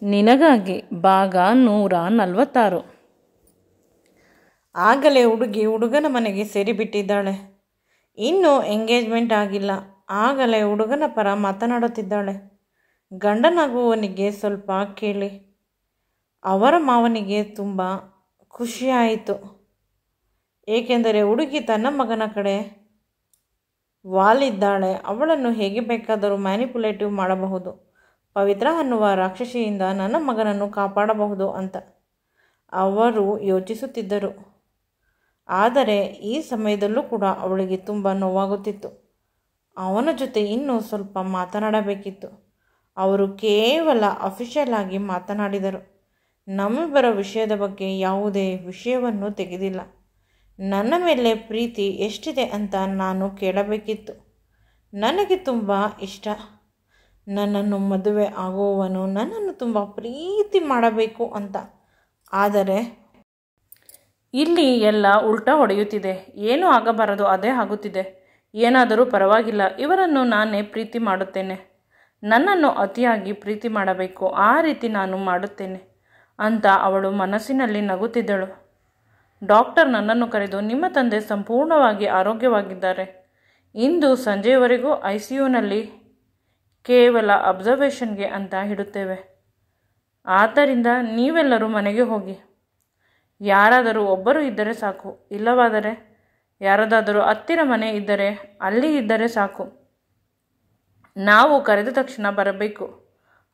ನಿನಗಾಗಿ ಭಾಗ 146. ಆಗಲೇ ಹುಡುಗಿ ಹುಡುಗನ ಮನೆಗೆ ಸೇರಿಬಿಟ್ಟಿದ್ದಾಳೆ. ಇನ್ನೂ ಎಂಗೇಜ್ಮೆಂಟ್ ಆಗಿಲ್ಲ. ಆಗಲೇ ಹುಡುಗನ ಪರ ಮಾತನಾಡುತ್ತಿದ್ದಾಳೆ. ಗಂಡನಾಗುವವನಿಗೆ ಸ್ವಲ್ಪ ಕೇಳಿ. ಅವರ ಮಾವನಿಗೆ ತುಂಬ ಖುಷಿಯಾಯಿತು. ಏಕೆಂದರೆ ಹುಡುಗಿ ತನ್ನ ಮಗನ ಕಡೆ ವಾಲಿದ್ದಾಳೆ. ಅವಳನ್ನು ಹೇಗೆ ಬೇಕಾದರೂ ಮ್ಯಾನಿಪುಲೇಟಿವ್ ಮಾಡಬಹುದು. ಪವಿತ್ರ ಅನ್ನುವ ರಾಕ್ಷಸಿಯಿಂದ ನನ್ನ ಮಗನನ್ನು ಕಾಪಾಡಬಹುದು ಅಂತ ಅವರು ಯೋಚಿಸುತ್ತಿದ್ದರು. ಆದರೆ ಈ ಸಮಯದಲ್ಲೂ ಕೂಡ ಅವಳಿಗೆ ತುಂಬ ನೋವಾಗುತ್ತಿತ್ತು. ಅವನ ಜೊತೆ ಇನ್ನೂ ಸ್ವಲ್ಪ ಮಾತನಾಡಬೇಕಿತ್ತು. ಅವರು ಕೇವಲ ಅಫಿಷಿಯಲ್ ಆಗಿ ಮಾತನಾಡಿದರು. ನಮ್ಮಿಬ್ಬರ ವಿಷಯದ ಬಗ್ಗೆ ಯಾವುದೇ ವಿಷಯವನ್ನು ತೆಗೆದಿಲ್ಲ. ನನ್ನ ಮೇಲೆ ಪ್ರೀತಿ ಎಷ್ಟಿದೆ ಅಂತ ನಾನು ಕೇಳಬೇಕಿತ್ತು. ನನಗೆ ತುಂಬ ಇಷ್ಟ. ನನ್ನನ್ನು ಮದುವೆ ಆಗುವವನು ನನ್ನನ್ನು ತುಂಬ ಪ್ರೀತಿ ಮಾಡಬೇಕು ಅಂತ. ಆದರೆ ಇಲ್ಲಿ ಎಲ್ಲ ಉಲ್ಟಾ ಹೊಡೆಯುತ್ತಿದೆ. ಏನೂ ಆಗಬಾರದು ಅದೇ ಆಗುತ್ತಿದೆ. ಏನಾದರೂ ಪರವಾಗಿಲ್ಲ, ಇವರನ್ನು ನಾನೇ ಪ್ರೀತಿ ಮಾಡುತ್ತೇನೆ. ನನ್ನನ್ನು ಅತಿಯಾಗಿ ಪ್ರೀತಿ ಮಾಡಬೇಕು, ಆ ರೀತಿ ನಾನು ಮಾಡುತ್ತೇನೆ ಅಂತ ಅವಳು ಮನಸ್ಸಿನಲ್ಲಿ ನಗುತ್ತಿದ್ದಳು. ಡಾಕ್ಟರ್ ನನ್ನನ್ನು ಕರೆದು, ನಿಮ್ಮ ತಂದೆ ಸಂಪೂರ್ಣವಾಗಿ ಆರೋಗ್ಯವಾಗಿದ್ದಾರೆ. ಇಂದು ಸಂಜೆಯವರೆಗೂ ICUನಲ್ಲಿ ಕೇವಲ ಅಬ್ಸರ್ವೇಷನ್ಗೆ ಅಂತ ಇಡುತ್ತೇವೆ. ಆದ್ದರಿಂದ ನೀವೆಲ್ಲರೂ ಮನೆಗೆ ಹೋಗಿ. ಯಾರಾದರೂ ಒಬ್ಬರು ಇದ್ದರೆ ಸಾಕು, ಇಲ್ಲವಾದರೆ ಯಾರದಾದರೂ ಹತ್ತಿರ ಮನೆ ಇದ್ದರೆ ಅಲ್ಲಿ ಇದ್ದರೆ ಸಾಕು. ನಾವು ಕರೆದ ತಕ್ಷಣ ಬರಬೇಕು.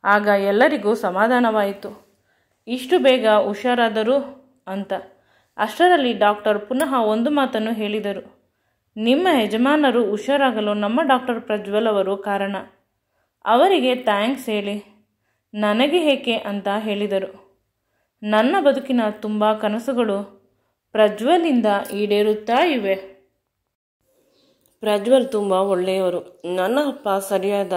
ಆಗ ಎಲ್ಲರಿಗೂ ಸಮಾಧಾನವಾಯಿತು. ಇಷ್ಟು ಬೇಗ ಹುಷಾರಾದರು ಅಂತ. ಅಷ್ಟರಲ್ಲಿ ಡಾಕ್ಟರ್ ಪುನಃ ಒಂದು ಮಾತನ್ನು ಹೇಳಿದರು. ನಿಮ್ಮ ಯಜಮಾನರು ಹುಷಾರಾಗಲು ನಮ್ಮ ಡಾಕ್ಟರ್ ಪ್ರಜ್ವಲ್ ಅವರು ಕಾರಣ. ಅವರಿಗೆ ಥ್ಯಾಂಕ್ಸ್ ಹೇಳಿ. ನನಗೆ ಏಕೆ ಅಂತ ಹೇಳಿದರು. ನನ್ನ ಬದುಕಿನ ತುಂಬ ಕನಸುಗಳು ಪ್ರಜ್ವಲಿಂದ ಈಡೇರುತ್ತಾ ಇವೆ. ಪ್ರಜ್ವಲ್ ತುಂಬ ಒಳ್ಳೆಯವರು. ನನ್ನ ಅಪ್ಪ ಸರಿಯಾದ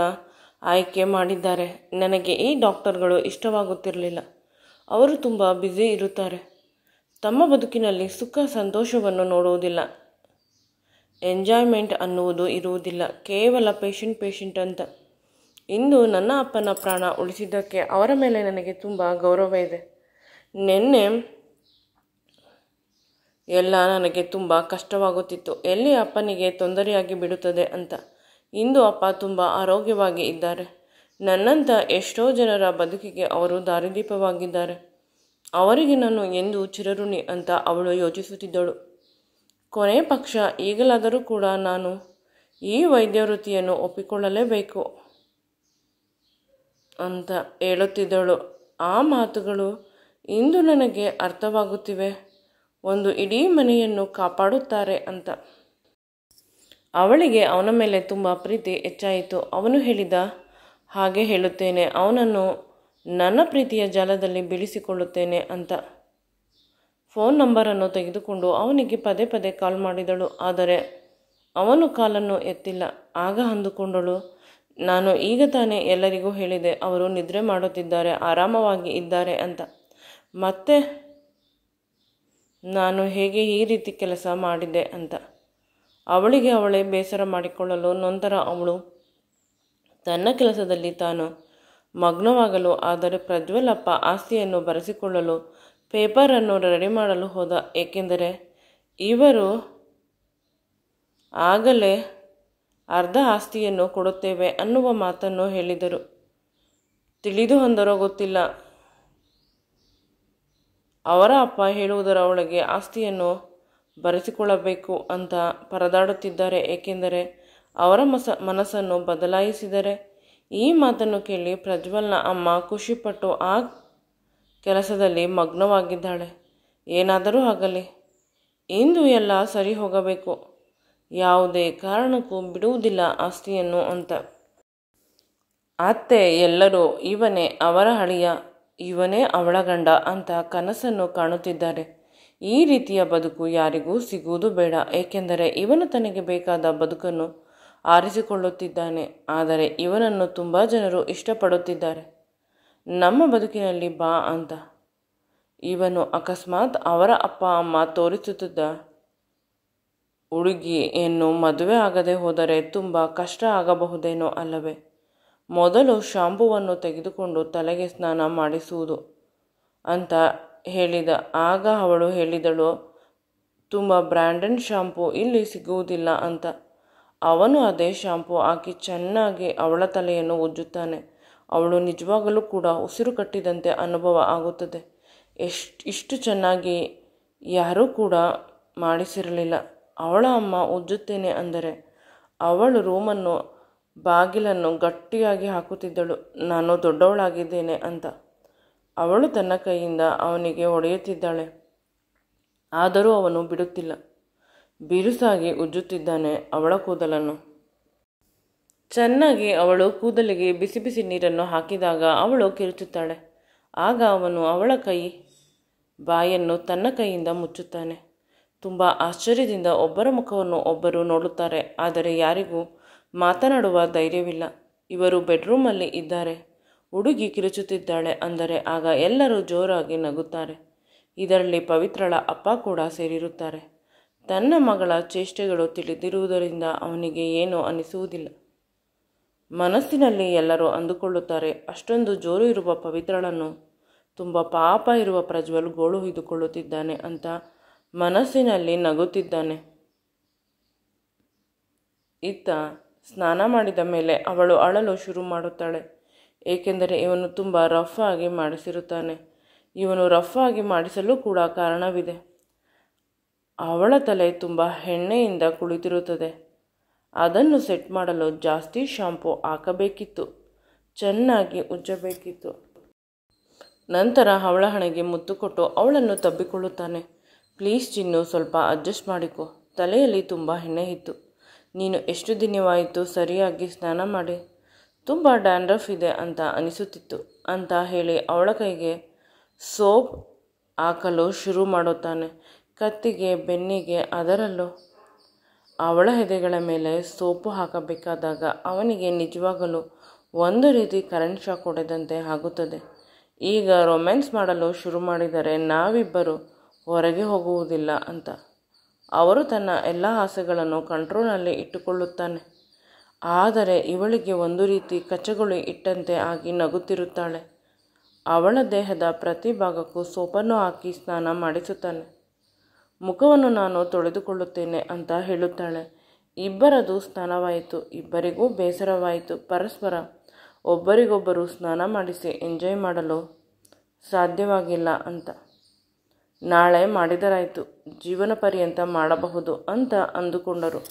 ಆಯ್ಕೆ ಮಾಡಿದ್ದಾರೆ. ನನಗೆ ಈ ಡಾಕ್ಟರ್ಗಳು ಇಷ್ಟವಾಗುತ್ತಿರಲಿಲ್ಲ. ಅವರು ತುಂಬ ಬ್ಯುಸಿ ಇರುತ್ತಾರೆ. ತಮ್ಮ ಬದುಕಿನಲ್ಲಿ ಸುಖ ಸಂತೋಷವನ್ನು ನೋಡುವುದಿಲ್ಲ. ಎಂಜಾಯ್ಮೆಂಟ್ ಅನ್ನುವುದು ಇರುವುದಿಲ್ಲ. ಕೇವಲ ಪೇಷಂಟ್ ಅಂತ. ಇಂದು ನನ್ನ ಅಪ್ಪನ ಪ್ರಾಣ ಉಳಿಸಿದ್ದಕ್ಕೆ ಅವರ ಮೇಲೆ ನನಗೆ ತುಂಬ ಗೌರವ ಇದೆ. ನಿನ್ನೆ ಎಲ್ಲ ನನಗೆ ತುಂಬ ಕಷ್ಟವಾಗುತ್ತಿತ್ತು. ಎಲ್ಲಿ ಅಪ್ಪನಿಗೆ ತೊಂದರೆಯಾಗಿ ಬಿಡುತ್ತದೆ ಅಂತ. ಇಂದು ಅಪ್ಪ ತುಂಬ ಆರೋಗ್ಯವಾಗಿ ಇದ್ದಾರೆ. ನನ್ನಂಥ ಎಷ್ಟೋ ಜನರ ಬದುಕಿಗೆ ಅವರು ದಾರಿದೀಪವಾಗಿದ್ದಾರೆ. ಅವರಿಗೆ ನಾನು ಎಂದು ಚಿರಋಣಿ ಅಂತ ಅವಳು ಯೋಚಿಸುತ್ತಿದ್ದಳು. ಕೊನೆ ಪಕ್ಷ ಈಗಲಾದರೂ ಕೂಡ ನಾನು ಈ ವೈದ್ಯ ವೃತ್ತಿಯನ್ನು ಒಪ್ಪಿಕೊಳ್ಳಲೇಬೇಕು ಅಂತ ಹೇಳುತ್ತಿದ್ದಳು. ಆ ಮಾತುಗಳು ಇಂದು ನನಗೆ ಅರ್ಥವಾಗುತ್ತಿವೆ. ಒಂದು ಇಡೀ ಮನೆಯನ್ನು ಕಾಪಾಡುತ್ತಾರೆ ಅಂತ. ಅವಳಿಗೆ ಅವನ ಮೇಲೆ ತುಂಬ ಪ್ರೀತಿ ಹೆಚ್ಚಾಯಿತು. ಅವನು ಹೇಳಿದ ಹಾಗೆ ಹೇಳುತ್ತೇನೆ, ಅವನನ್ನು ನನ್ನ ಪ್ರೀತಿಯ ಜಾಲದಲ್ಲಿ ಬೀಳಿಸಿಕೊಳ್ಳುತ್ತೇನೆ ಅಂತ. ಫೋನ್ ನಂಬರನ್ನು ತೆಗೆದುಕೊಂಡು ಅವನಿಗೆ ಪದೇ ಪದೇ ಕಾಲ್ ಮಾಡಿದಳು. ಆದರೆ ಅವನು ಕಾಲನ್ನು ಎತ್ತಿಲ್ಲ. ಆಗ ಅಂದುಕೊಂಡಳು, ನಾನು ಈಗ ತಾನೇ ಎಲ್ಲರಿಗೂ ಹೇಳಿದೆ ಅವರು ನಿದ್ರೆ ಮಾಡುತ್ತಿದ್ದಾರೆ, ಆರಾಮವಾಗಿ ಇದ್ದಾರೆ ಅಂತ. ಮತ್ತೆ ನಾನು ಹೇಗೆ ಈ ರೀತಿ ಕೆಲಸ ಮಾಡಿದೆ ಅಂತ ಅವಳಿಗೆ ಅವಳೇ ಬೇಸರ ಮಾಡಿಕೊಳ್ಳಲು ನಂತರ ಅವಳು ತನ್ನ ಕೆಲಸದಲ್ಲಿ ತಾನು ಮಗ್ನವಾಗಲು. ಆದರೆ ಪ್ರಜ್ವಲ್ ಅಪ್ಪ ಆಸ್ತಿಯನ್ನು ಬರೆಸಿಕೊಳ್ಳಲು ಪೇಪರನ್ನು ರೆಡಿ ಮಾಡಲು ಹೋದ. ಏಕೆಂದರೆ ಇವರು ಆಗಲೇ ಅರ್ಧ ಆಸ್ತಿಯನ್ನು ಕೊಡುತ್ತೇವೆ ಅನ್ನುವ ಮಾತನ್ನು ಹೇಳಿದರು. ತಿಳಿದು ಅಂದರೋ ಗೊತ್ತಿಲ್ಲ, ಅವರ ಅಪ್ಪ ಹೇಳುವುದರ ಒಳಗೆ ಆಸ್ತಿಯನ್ನು ಬರೆಸಿಕೊಳ್ಳಬೇಕು ಅಂತ ಪರದಾಡುತ್ತಿದ್ದಾರೆ. ಏಕೆಂದರೆ ಅವರ ಮನಸ್ಸನ್ನು ಬದಲಾಯಿಸಿದರೆ. ಈ ಮಾತನ್ನು ಕೇಳಿ ಪ್ರಜ್ವಲ್ನ ಅಮ್ಮ ಖುಷಿಪಟ್ಟು ಆ ಕೆಲಸದಲ್ಲಿ ಮಗ್ನವಾಗಿದ್ದಾಳೆ. ಏನಾದರೂ ಆಗಲಿ, ಇಂದು ಎಲ್ಲ ಸರಿ ಹೋಗಬೇಕು. ಯಾವುದೇ ಕಾರಣಕ್ಕೂ ಬಿಡುವುದಿಲ್ಲ ಆಸ್ತಿಯನ್ನು ಅಂತ. ಅತ್ತೆ ಎಲ್ಲರೂ ಇವನೇ ಅವರ ಅಳಿಯ, ಇವನೇ ಅವಳ ಗಂಡ ಅಂತ ಕನಸನ್ನು ಕಾಣುತ್ತಿದ್ದಾರೆ. ಈ ರೀತಿಯ ಬದುಕು ಯಾರಿಗೂ ಸಿಗುವುದು ಬೇಡ. ಏಕೆಂದರೆ ಇವನು ತನಗೆ ಬೇಕಾದ ಬದುಕನ್ನು ಆರಿಸಿಕೊಳ್ಳುತ್ತಿದ್ದಾನೆ. ಆದರೆ ಇವನನ್ನು ತುಂಬ ಜನರು ಇಷ್ಟಪಡುತ್ತಿದ್ದಾರೆ. ನಮ್ಮ ಬದುಕಿನಲ್ಲಿ ಬಾ ಅಂತ. ಇವನು ಅಕಸ್ಮಾತ್ ಅವರ ಅಪ್ಪ ಅಮ್ಮ ತೋರಿಸುತ್ತಿದ್ದ ಹುಡುಗಿಯನ್ನು ಮದುವೆ ಆಗದೆ ಹೋದರೆ ತುಂಬ ಕಷ್ಟ ಆಗಬಹುದೇನೋ ಅಲ್ಲವೇ? ಮೊದಲು ಶಾಂಪೂವನ್ನು ತೆಗೆದುಕೊಂಡು ತಲೆಗೆ ಸ್ನಾನ ಮಾಡಿಸುವುದು ಅಂತ ಹೇಳಿದ. ಆಗ ಅವಳು ಹೇಳಿದಳು, ತುಂಬ ಬ್ರ್ಯಾಂಡೆಡ್ ಶಾಂಪೂ ಇಲ್ಲಿ ಸಿಗುವುದಿಲ್ಲ ಅಂತ. ಅವನು ಅದೇ ಶಾಂಪೂ ಹಾಕಿ ಚೆನ್ನಾಗಿ ಅವಳ ತಲೆಯನ್ನು ಉಜ್ಜುತ್ತಾನೆ. ಅವಳು ನಿಜವಾಗಲೂ ಕೂಡ ಉಸಿರು ಕಟ್ಟಿದಂತೆ ಅನುಭವ ಆಗುತ್ತದೆ. ಇಷ್ಟು ಚೆನ್ನಾಗಿ ಯಾರೂ ಕೂಡ ಮಾಡಿಸಿರಲಿಲ್ಲ. ಅವಳ ಅಮ್ಮ ಉಜ್ಜುತ್ತೇನೆ ಅಂದರೆ ಅವಳು ರೂಮನ್ನು ಬಾಗಿಲನ್ನು ಗಟ್ಟಿಯಾಗಿ ಹಾಕುತ್ತಿದ್ದಳು, ನಾನು ದೊಡ್ಡವಳಾಗಿದ್ದೇನೆ ಅಂತ. ಅವಳು ತನ್ನ ಕೈಯಿಂದ ಅವನಿಗೆ ಹೊಡೆಯುತ್ತಿದ್ದಾಳೆ. ಆದರೂ ಅವನು ಬಿಡುತ್ತಿಲ್ಲ. ಬಿರುಸಾಗಿ ಉಜ್ಜುತ್ತಿದ್ದಾನೆ ಅವಳ ಕೂದಲನ್ನು. ಚೆನ್ನಾಗಿ ಅವಳು ಕೂದಲಿಗೆ ಬಿಸಿ ಬಿಸಿ ನೀರನ್ನು ಹಾಕಿದಾಗ ಅವಳು ಕಿರುಚುತ್ತಾಳೆ. ಆಗ ಅವನು ಅವಳ ಬಾಯನ್ನು ತನ್ನ ಕೈಯಿಂದ ಮುಚ್ಚುತ್ತಾನೆ. ತುಂಬ ಆಶ್ಚರ್ಯದಿಂದ ಒಬ್ಬರ ಮುಖವನ್ನು ಒಬ್ಬರು ನೋಡುತ್ತಾರೆ. ಆದರೆ ಯಾರಿಗೂ ಮಾತನಾಡುವ ಧೈರ್ಯವಿಲ್ಲ. ಇವರು ಬೆಡ್ರೂಮಲ್ಲಿ ಇದ್ದಾರೆ. ಹುಡುಗಿ ಕಿರುಚುತ್ತಿದ್ದಾಳೆ ಅಂದರೆ ಆಗ ಎಲ್ಲರೂ ಜೋರಾಗಿ ನಗುತ್ತಾರೆ. ಇದರಲ್ಲಿ ಪವಿತ್ರಳ ಅಪ್ಪ ಕೂಡ ಸೇರಿರುತ್ತಾರೆ. ತನ್ನ ಮಗಳ ಚೇಷ್ಟೆಗಳು ತಿಳಿದಿರುವುದರಿಂದ ಅವನಿಗೆ ಏನೂ ಅನಿಸುವುದಿಲ್ಲ. ಮನಸ್ಸಿನಲ್ಲಿ ಎಲ್ಲರೂ ಅಂದುಕೊಳ್ಳುತ್ತಾರೆ, ಅಷ್ಟೊಂದು ಜೋರು ಇರುವ ಪವಿತ್ರಳನ್ನು ತುಂಬ ಪಾಪ ಇರುವ ಪ್ರಜ್ವಲ್ ಗೋಳು ಹಿಡಿದುಕೊಳ್ಳುತ್ತಿದ್ದಾನೆ ಅಂತ ಮನಸ್ಸಿನಲ್ಲಿ ನಗುತ್ತಿದ್ದಾನೆ. ಇತ್ತ ಸ್ನಾನ ಮಾಡಿದ ಮೇಲೆ ಅವಳು ಅಳಲು ಶುರು ಮಾಡುತ್ತಾಳೆ. ಏಕೆಂದರೆ ಇವನು ತುಂಬ ರಫ್ ಆಗಿ ಮಾಡಿಸಿರುತ್ತಾನೆ. ಇವನು ರಫ್ ಆಗಿ ಮಾಡಿಸಲು ಕೂಡ ಕಾರಣವಿದೆ. ಅವಳ ತಲೆ ತುಂಬ ಎಣ್ಣೆಯಿಂದ ಕುಳಿತಿರುತ್ತದೆ. ಅದನ್ನು ಸೆಟ್ ಮಾಡಲು ಜಾಸ್ತಿ ಶಾಂಪೂ ಹಾಕಬೇಕಿತ್ತು, ಚೆನ್ನಾಗಿ ಉಜ್ಜಬೇಕಿತ್ತು. ನಂತರ ಅವಳ ಹಣೆಗೆ ಮುತ್ತು ಕೊಟ್ಟು ಅವಳನ್ನು ತಬ್ಬಿಕೊಳ್ಳುತ್ತಾನೆ. ಪ್ಲೀಸ್ ಚಿನ್ನು, ಸ್ವಲ್ಪ ಅಡ್ಜಸ್ಟ್ ಮಾಡಿಕೊ. ತಲೆಯಲ್ಲಿ ತುಂಬ ಎಣ್ಣೆ ಇತ್ತು. ನೀನು ಎಷ್ಟು ದಿನವಾಯಿತು ಸರಿಯಾಗಿ ಸ್ನಾನ ಮಾಡಿ? ತುಂಬ ಡ್ಯಾಂಡ್ರಫ್ ಇದೆ ಅಂತ ಅನಿಸುತ್ತಿತ್ತು ಅಂತ ಹೇಳಿ ಅವಳ ಕೈಗೆ ಸೋಪ್ ಹಾಕಲು ಶುರು ಮಾಡುತ್ತಾನೆ. ಕತ್ತಿಗೆ, ಬೆನ್ನಿಗೆ, ಅದರಲ್ಲೂ ಅವಳ ಎದೆಗಳ ಮೇಲೆ ಸೋಪು ಹಾಕಬೇಕಾದಾಗ ಅವನಿಗೆ ನಿಜವಾಗಲೂ ಒಂದು ರೀತಿ ಕರೆಂಟ್ ಶಾಕ್ ಹೊಡೆದಂತೆ ಆಗುತ್ತದೆ. ಈಗ ರೊಮ್ಯಾನ್ಸ್ ಮಾಡಲು ಶುರು ಮಾಡಿದರೆ ನಾವಿಬ್ಬರು ಹೊರಗೆ ಹೋಗುವುದಿಲ್ಲ ಅಂತ ಅವರು ತನ್ನ ಎಲ್ಲ ಆಸೆಗಳನ್ನು ಕಂಟ್ರೋಲ್ನಲ್ಲಿ ಇಟ್ಟುಕೊಳ್ಳುತ್ತಾನೆ. ಆದರೆ ಇವಳಿಗೆ ಒಂದು ರೀತಿ ಕಚ್ಚಗಳು ಇಟ್ಟಂತೆ ಆಗಿ ನಗುತ್ತಿರುತ್ತಾಳೆ. ಅವಳ ದೇಹದ ಪ್ರತಿ ಭಾಗಕ್ಕೂ ಸೋಪನ್ನು ಹಾಕಿ ಸ್ನಾನ ಮಾಡಿಸುತ್ತಾನೆ. ಮುಖವನ್ನು ನಾನು ತೊಳೆದುಕೊಳ್ಳುತ್ತೇನೆ ಅಂತ ಹೇಳುತ್ತಾಳೆ. ಇಬ್ಬರದು ಸ್ನಾನವಾಯಿತು. ಇಬ್ಬರಿಗೂ ಬೇಸರವಾಯಿತು. ಪರಸ್ಪರ ಒಬ್ಬರಿಗೊಬ್ಬರು ಸ್ನಾನ ಮಾಡಿಸಿ ಎಂಜಾಯ್ ಮಾಡಲು ಸಾಧ್ಯವಾಗಿಲ್ಲ ಅಂತ. ನಾಳೆ ಮಾಡಿದರಾಯಿತು, ಜೀವನ ಪರ್ಯಂತ ಮಾಡಬಹುದು ಅಂತ ಅಂದುಕೊಂಡರು.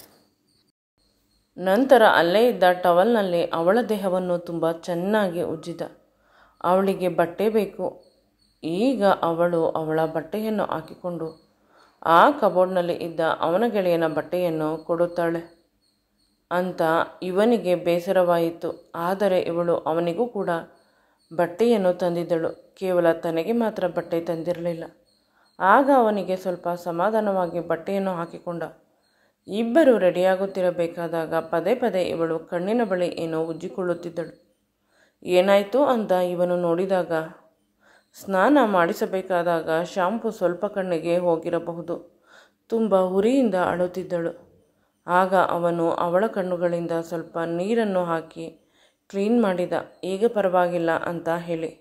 ನಂತರ ಅಲ್ಲೇ ಇದ್ದ ಟವಲ್ನಲ್ಲಿ ಅವಳ ದೇಹವನ್ನು ತುಂಬ ಚೆನ್ನಾಗಿ ಉಜ್ಜಿದ. ಅವಳಿಗೆ ಬಟ್ಟೆ ಬೇಕು. ಈಗ ಅವಳು ಅವಳ ಬಟ್ಟೆಯನ್ನು ಹಾಕಿಕೊಂಡು ಆ ಕಬೋರ್ಡ್ನಲ್ಲಿ ಇದ್ದ ಅವನ ಗೆಳೆಯನ ಬಟ್ಟೆಯನ್ನು ಕೊಡುತ್ತಾಳೆ ಅಂತ ಇವನಿಗೆ ಬೇಸರವಾಯಿತು. ಆದರೆ ಇವಳು ಅವನಿಗೂ ಕೂಡ ಬಟ್ಟೆಯನ್ನು ತಂದಿದ್ದಳು. ಕೇವಲ ತನಗೆ ಮಾತ್ರ ಬಟ್ಟೆ ತಂದಿರಲಿಲ್ಲ. ಆಗ ಅವನಿಗೆ ಸ್ವಲ್ಪ ಸಮಾಧಾನವಾಗಿ ಬಟ್ಟೆಯನ್ನು ಹಾಕಿಕೊಂಡ. ಇಬ್ಬರು ರೆಡಿಯಾಗುತ್ತಿರಬೇಕಾದಾಗ ಪದೇ ಪದೇ ಇವಳು ಕಣ್ಣಿನ ಬಳಿ ಏನೋ ಉಜ್ಜಿಕೊಳ್ಳುತ್ತಿದ್ದಳು. ಏನಾಯಿತು ಅಂತ ಇವನು ನೋಡಿದಾಗ ಸ್ನಾನ ಮಾಡಿಸಬೇಕಾದಾಗ ಶಾಂಪೂ ಸ್ವಲ್ಪ ಕಣ್ಣಿಗೆ ಹೋಗಿರಬಹುದು. ತುಂಬ ಉರಿಯಿಂದ ಅಳುತ್ತಿದ್ದಳು. ಆಗ ಅವನು ಅವಳ ಕಣ್ಣುಗಳಿಂದ ಸ್ವಲ್ಪ ನೀರನ್ನು ಹಾಕಿ ಕ್ಲೀನ್ ಮಾಡಿದ. ಈಗ ಪರವಾಗಿಲ್ಲ ಅಂತ ಹೇಳಿ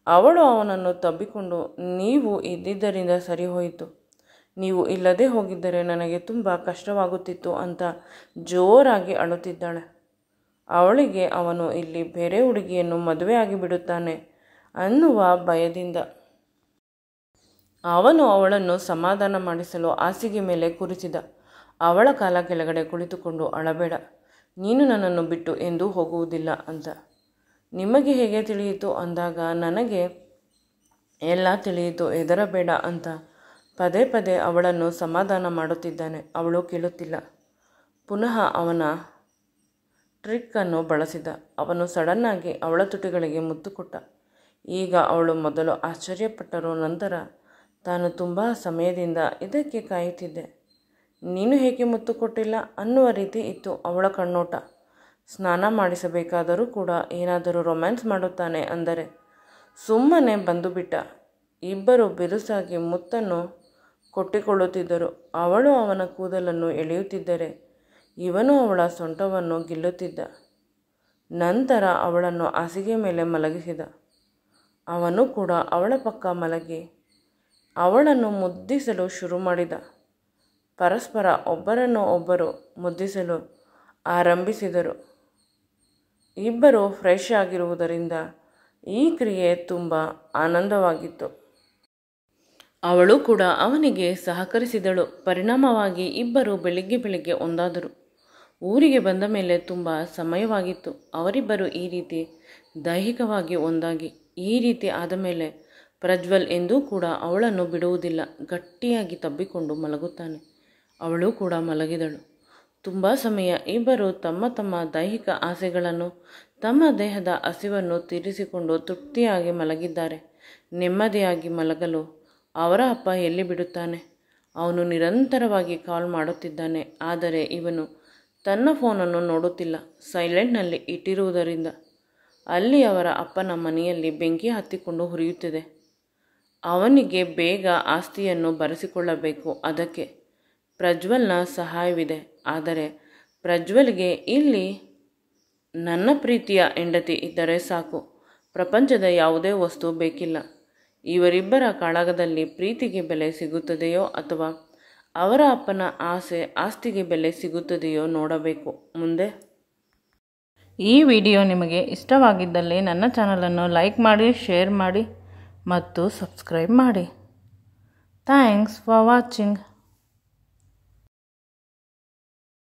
ಅವಳು ಅವನನ್ನು ತಬ್ಬಿಕೊಂಡು, ನೀವು ಇದ್ದಿದ್ದರಿಂದ ಸರಿ ಹೋಯಿತು, ನೀವು ಇಲ್ಲದೆ ಹೋಗಿದ್ದರೆ ನನಗೆ ತುಂಬ ಕಷ್ಟವಾಗುತ್ತಿತ್ತು ಅಂತ ಜೋರಾಗಿ ಅಳುತ್ತಿದ್ದಾಳೆ. ಅವಳಿಗೆ ಅವನು ಇಲ್ಲಿ ಬೇರೆ ಹುಡುಗಿಯನ್ನು ಮದುವೆ ಆಗಿಬಿಡುತ್ತಾನೆ ಅನ್ನುವ ಭಯದಿಂದ ಅವನು ಅವಳನ್ನು ಸಮಾಧಾನ ಮಾಡಿಸಲು ಹಾಸಿಗೆ ಮೇಲೆ ಕೂರಿಸಿದ. ಅವಳ ಕಾಲ ಕೆಳಗಡೆ ಕುಳಿತುಕೊಂಡು, ಅಳಬೇಡ, ನೀನು ನನ್ನನ್ನು ಬಿಟ್ಟು ಎಂದೂ ಹೋಗುವುದಿಲ್ಲ ಅಂತ. ನಿಮಗೆ ಹೇಗೆ ತಿಳಿಯಿತು ಅಂದಾಗ ನನಗೆ ಎಲ್ಲ ತಿಳಿಯಿತು, ಹೆದರಬೇಡ ಅಂತ ಪದೇ ಪದೇ ಅವಳನ್ನು ಸಮಾಧಾನ ಮಾಡುತ್ತಿದ್ದಾನೆ. ಅವಳು ಕೇಳುತ್ತಿಲ್ಲ. ಪುನಃ ಅವನ ಟ್ರಿಕ್ಕನ್ನು ಬಳಸಿದ. ಅವನು ಸಡನ್ನಾಗಿ ಅವಳ ತುಟಿಗಳಿಗೆ ಮುತ್ತು ಕೊಟ್ಟ. ಈಗ ಅವಳು ಮೊದಲು ಆಶ್ಚರ್ಯಪಟ್ಟರು. ನಂತರ ತಾನು ತುಂಬ ಸಮಯದಿಂದ ಇದಕ್ಕೆ ಕಾಯುತ್ತಿದ್ದೆ, ನೀನು ಏಕೆ ಮುತ್ತು ಕೊಟ್ಟಿಲ್ಲ ಅನ್ನುವ ರೀತಿ ಇತ್ತು ಅವಳ ಕಣ್ಣೋಟ. ಸ್ನಾನ ಮಾಡಿಸಬೇಕಾದರೂ ಕೂಡ ಏನಾದರೂ ರೊಮ್ಯಾನ್ಸ್ ಮಾಡುತ್ತಾನೆ ಅಂದರೆ ಸುಮ್ಮನೆ ಬಂದುಬಿಟ್ಟ. ಇಬ್ಬರು ಬಿರುಸಾಗಿ ಮುತ್ತನ್ನು ಕೊಟ್ಟಿಕೊಳ್ಳುತ್ತಿದ್ದರು. ಅವಳು ಅವನ ಕೂದಲನ್ನು ಎಳೆಯುತ್ತಿದ್ದರೆ ಇವನು ಅವಳ ಸೊಂಟವನ್ನು ಗಿಲ್ಲುತ್ತಿದ್ದ. ನಂತರ ಅವಳನ್ನು ಹಾಸಿಗೆ ಮೇಲೆ ಮಲಗಿಸಿದ. ಅವನು ಕೂಡ ಅವಳ ಪಕ್ಕ ಮಲಗಿ ಅವಳನ್ನು ಮುದ್ದಿಸಲು ಶುರು ಮಾಡಿದ. ಪರಸ್ಪರ ಒಬ್ಬರನ್ನು ಒಬ್ಬರು ಮುದ್ದಿಸಲು ಆರಂಭಿಸಿದರು. ಇಬ್ಬರು ಫ್ರೆಶ್ ಆಗಿರುವುದರಿಂದ ಈ ಕ್ರಿಯೆ ತುಂಬ ಆನಂದವಾಗಿತ್ತು. ಅವಳು ಕೂಡ ಅವನಿಗೆ ಸಹಕರಿಸಿದಳು. ಪರಿಣಾಮವಾಗಿ ಇಬ್ಬರು ಬೆಳಿಗ್ಗೆ ಒಂದಾದರು. ಊರಿಗೆ ಬಂದ ಮೇಲೆ ತುಂಬ ಸಮಯವಾಗಿತ್ತು. ಅವರಿಬ್ಬರು ಈ ರೀತಿ ದೈಹಿಕವಾಗಿ ಒಂದಾಗಿ. ಈ ರೀತಿ ಆದ ಮೇಲೆ ಪ್ರಜ್ವಲ್ ಎಂದೂ ಕೂಡ ಅವಳನ್ನು ಬಿಡುವುದಿಲ್ಲ. ಗಟ್ಟಿಯಾಗಿ ತಬ್ಬಿಕೊಂಡು ಮಲಗುತ್ತಾನೆ. ಅವಳು ಕೂಡ ಮಲಗಿದಳು. ತುಂಬ ಸಮಯ ಇಬ್ಬರು ತಮ್ಮ ತಮ್ಮ ದೈಹಿಕ ಆಸೆಗಳನ್ನು, ತಮ್ಮ ದೇಹದ ಹಸಿವನ್ನು ತೀರಿಸಿಕೊಂಡು ತೃಪ್ತಿಯಾಗಿ ಮಲಗಿದ್ದಾರೆ. ನೆಮ್ಮದಿಯಾಗಿ ಮಲಗಲು ಅವರ ಅಪ್ಪ ಎಲ್ಲಿ ಬಿಡುತ್ತಾನೆ? ಅವನು ನಿರಂತರವಾಗಿ ಕಾಲ್ ಮಾಡುತ್ತಿದ್ದಾನೆ. ಆದರೆ ಇವನು ತನ್ನ ಫೋನನ್ನು ನೋಡುತ್ತಿಲ್ಲ. ಸೈಲೆಂಟ್ನಲ್ಲಿ ಇಟ್ಟಿರುವುದರಿಂದ ಅಲ್ಲಿ ಅವರ ಅಪ್ಪನ ಮನೆಯಲ್ಲಿ ಬೆಂಕಿ ಹತ್ತಿಕೊಂಡು ಹುರಿಯುತ್ತಿದೆ. ಅವನಿಗೆ ಬೇಗ ಆಸ್ತಿಯನ್ನು ಬರೆಸಿಕೊಳ್ಳಬೇಕು. ಅದಕ್ಕೆ ಪ್ರಜ್ವಲ್ನ ಸಹಾಯವಿದೆ. ಆದರೆ ಪ್ರಜ್ವಲ್ಗೆ ಇಲ್ಲಿ ನನ್ನ ಪ್ರೀತಿಯ ಹೆಂಡತಿ ಇದ್ದರೆ ಸಾಕು. ಪ್ರಪಂಚದ ಯಾವುದೇ ವಸ್ತು ಬೇಕಿಲ್ಲ. ಇವರಿಬ್ಬರ ಕಾಳಗದಲ್ಲಿ ಪ್ರೀತಿಗೆ ಬೆಲೆ ಸಿಗುತ್ತದೆಯೋ ಅಥವಾ ಅವರ ಅಪ್ಪನ ಆಸ್ತಿಗೆ ಬೆಲೆ ಸಿಗುತ್ತದೆಯೋ ನೋಡಬೇಕು ಮುಂದೆ. ಈ ವಿಡಿಯೋ ನಿಮಗೆ ಇಷ್ಟವಾಗಿದ್ದಲ್ಲಿ ನನ್ನ ಚಾನಲನ್ನು ಲೈಕ್ ಮಾಡಿ, ಶೇರ್ ಮಾಡಿ ಮತ್ತು ಸಬ್ಸ್ಕ್ರೈಬ್ ಮಾಡಿ. Thanks for watching.